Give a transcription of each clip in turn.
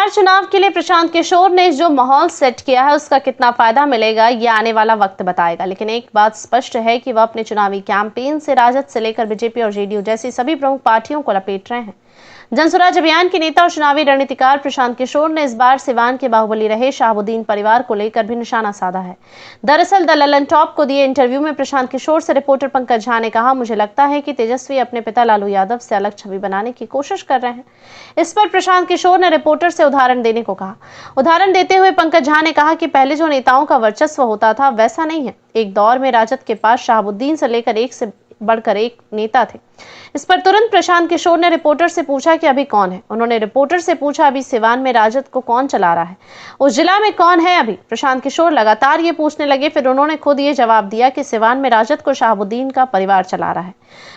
बिहार चुनाव के लिए प्रशांत किशोर ने जो माहौल सेट किया है उसका कितना फायदा मिलेगा ये आने वाला वक्त बताएगा। लेकिन एक बात स्पष्ट है कि वह अपने चुनावी कैंपेन से राजद से लेकर बीजेपी और जेडीयू जैसी सभी प्रमुख पार्टियों को लपेट रहे हैं। जनसुराज अभियान के नेता और चुनावी रणनीतिकार प्रशांत किशोर ने इस बार सिवान के बाहुबली रहे शहाबुद्दीन परिवार को लेकर भी निशाना साधा है। दरअसल द ललन टॉप को दिए इंटरव्यू में प्रशांत किशोर से रिपोर्टर पंकज झा ने कहा, मुझे लगता है कि तेजस्वी अपने पिता लालू यादव से अलग छवि बनाने की कोशिश कर रहे हैं। इस पर प्रशांत किशोर ने रिपोर्टर से उदाहरण देने को कहा। उदाहरण देते हुए पंकज झा ने कहा कि पहले जो नेताओं का वर्चस्व होता था वैसा नहीं है। एक दौर में राजद के पास शहाबुद्दीन से लेकर एक से बढ़कर एक नेता थे। इस पर तुरंत प्रशांत किशोर ने रिपोर्टर से पूछा कि अभी कौन है। उन्होंने रिपोर्टर से पूछा, अभी सिवान में राजद को कौन चला रहा है, उस जिला में कौन है अभी। प्रशांत किशोर लगातार ये पूछने लगे, फिर उन्होंने खुद ये जवाब दिया कि सिवान में राजद को शहाबुद्दीन का परिवार चला रहा है।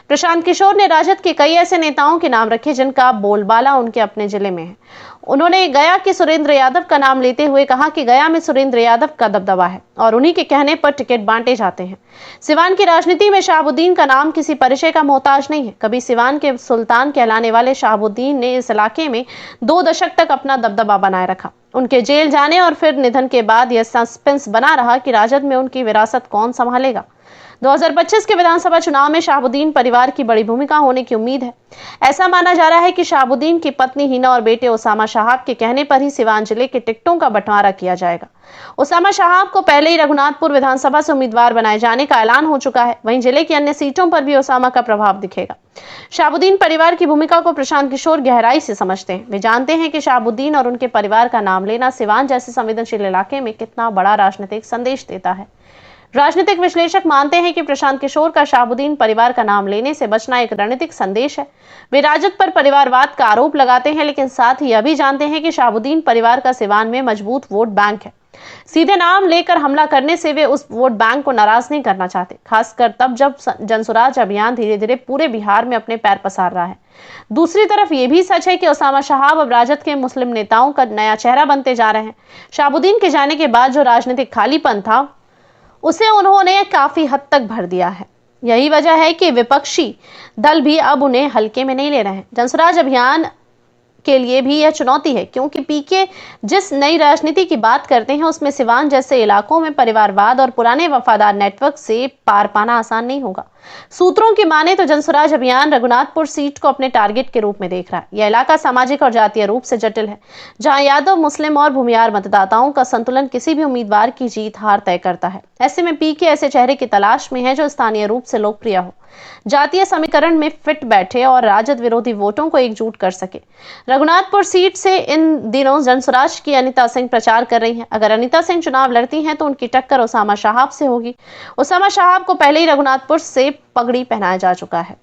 प्रशांत किशोर ने राजद के कई ऐसे नेताओं के नाम रखे जिनका बोलबाला उनके अपने जिले में है। उन्होंने गया के सुरेंद्र यादव का नाम लेते हुए कहा कि गया में सुरेंद्र यादव का दबदबा है और उन्हीं के कहने पर टिकट बांटे जाते हैं। सिवान की राजनीति में शहाबुद्दीन का नाम किसी परिचय का मोहताज नहीं है। कभी सिवान के सुल्तान कहलाने वाले शहाबुद्दीन ने इस इलाके में 2 दशक तक अपना दबदबा बनाए रखा। उनके जेल जाने और फिर निधन के बाद यह सस्पेंस बना रहा कि राजद में उनकी विरासत कौन संभालेगा। 2025 के विधानसभा चुनाव में शहाबुद्दीन परिवार की बड़ी भूमिका होने की उम्मीद है। ऐसा माना जा रहा है कि शहाबुद्दीन की पत्नी हिना और बेटे उसामा शहाब के कहने पर ही सिवान जिले के टिकटों का बंटवारा किया जाएगा। उसामा शहाब को पहले ही रघुनाथपुर विधानसभा से उम्मीदवार बनाए जाने का ऐलान हो चुका है। वहीं जिले की अन्य सीटों पर भी उसामा का प्रभाव दिखेगा। शहाबुद्दीन परिवार की भूमिका को प्रशांत किशोर गहराई से समझते हैं। वे जानते हैं कि शहाबुद्दीन और उनके परिवार का नाम लेना सिवान जैसे संवेदनशील इलाके में कितना बड़ा राजनीतिक संदेश देता है। राजनीतिक विश्लेषक मानते हैं कि प्रशांत किशोर का शहाबुद्दीन परिवार का नाम लेने से बचना एक रणनीतिक संदेश है। वे राजद पर परिवारवाद का आरोप लगाते हैं, लेकिन साथ ही यह भी जानते हैं कि शहाबुद्दीन परिवार का सिवान में मजबूत वोट बैंक है। सीधे नाम लेकर हमला करने से वे उस वोट बैंक को नाराज नहीं करना चाहते, खासकर तब जब जनसुराज अभियान धीरे धीरे पूरे बिहार में अपने पैर पसार रहा है। दूसरी तरफ ये भी सच है कि उसामा शहाब अब राजद के मुस्लिम नेताओं का नया चेहरा बनते जा रहे हैं। शहाबुद्दीन के जाने के बाद जो राजनीतिक खालीपन था उसे उन्होंने काफी हद तक भर दिया है। यही वजह है कि विपक्षी दल भी अब उन्हें हल्के में नहीं ले रहे हैं। जनसुराज अभियान के लिए भी यह चुनौती है, क्योंकि पीके जिस नई राजनीति की बात करते हैं उसमें सिवान जैसे इलाकों में परिवारवाद और पुराने वफादार नेटवर्क से पार पाना आसान नहीं होगा। सूत्रों की माने तो जनसुराज अभियान रघुनाथपुर सीट को अपने टारगेट के रूप में देख रहा है। यह इलाका सामाजिक और जातीय रूप से जटिल है, जहां यादव, मुस्लिम और भूमिहार मतदाताओं का संतुलन किसी भी उम्मीदवार की जीत हार तय करता है। ऐसे में पीके ऐसे चेहरे की तलाश में है जो स्थानीय रूप से लोकप्रिय हो, जातीय समीकरण में फिट बैठे और राजद विरोधी वोटों को एकजुट कर सके। रघुनाथपुर सीट से इन दिनों जनसुराज की अनिता सिंह प्रचार कर रही हैं। अगर अनिता सिंह चुनाव लड़ती हैं तो उनकी टक्कर उसामा शहाब से होगी। उसामा शहाब को पहले ही रघुनाथपुर से पगड़ी पहनाया जा चुका है।